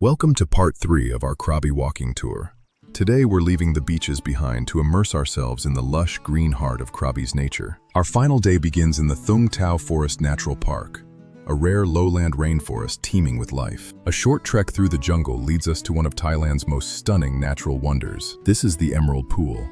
Welcome to part 3 of our Krabi walking tour. Today we're leaving the beaches behind to immerse ourselves in the lush green heart of Krabi's nature. Our final day begins in the Thung Tau Forest Natural Park, a rare lowland rainforest teeming with life. A short trek through the jungle leads us to one of Thailand's most stunning natural wonders. This is the Emerald Pool,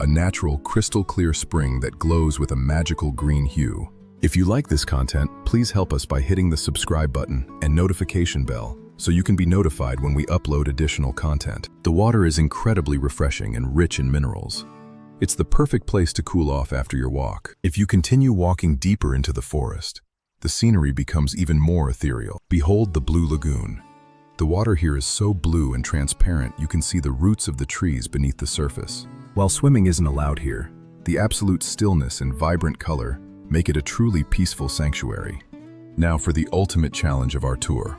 a natural crystal-clear spring that glows with a magical green hue. If you like this content, please help us by hitting the subscribe button and notification bell so you can be notified when we upload additional content. The water is incredibly refreshing and rich in minerals. It's the perfect place to cool off after your walk. If you continue walking deeper into the forest, the scenery becomes even more ethereal. Behold the Blue Lagoon. The water here is so blue and transparent you can see the roots of the trees beneath the surface. While swimming isn't allowed here, the absolute stillness and vibrant color make it a truly peaceful sanctuary. Now for the ultimate challenge of our tour.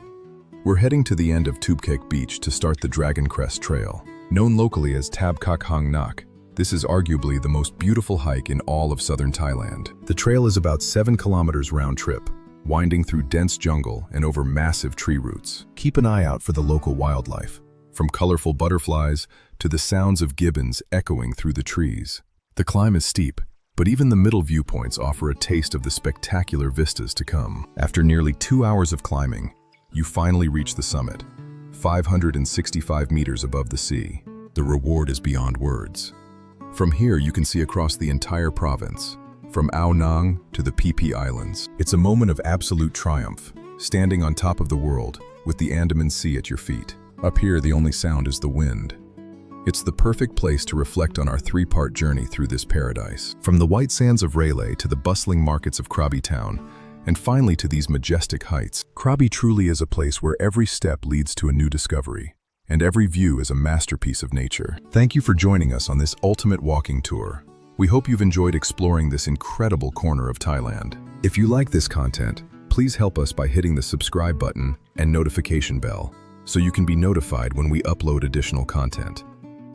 We're heading to the end of Tubkek Beach to start the Dragon Crest Trail. Known locally as Tab Kak Hang Nak, this is arguably the most beautiful hike in all of southern Thailand. The trail is about 7 kilometers round trip, winding through dense jungle and over massive tree roots. Keep an eye out for the local wildlife, from colorful butterflies to the sounds of gibbons echoing through the trees. The climb is steep, but even the middle viewpoints offer a taste of the spectacular vistas to come. After nearly 2 hours of climbing, you finally reach the summit, 565 meters above the sea. The reward is beyond words. From here, you can see across the entire province, from Ao Nang to the Phi Phi Islands. It's a moment of absolute triumph, standing on top of the world with the Andaman Sea at your feet. Up here, the only sound is the wind. It's the perfect place to reflect on our 3-part journey through this paradise. From the white sands of Railay to the bustling markets of Krabi town, and finally to these majestic heights. Krabi truly is a place where every step leads to a new discovery, and every view is a masterpiece of nature. Thank you for joining us on this ultimate walking tour. We hope you've enjoyed exploring this incredible corner of Thailand. If you like this content, please help us by hitting the subscribe button and notification bell so you can be notified when we upload additional content.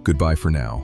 Goodbye for now.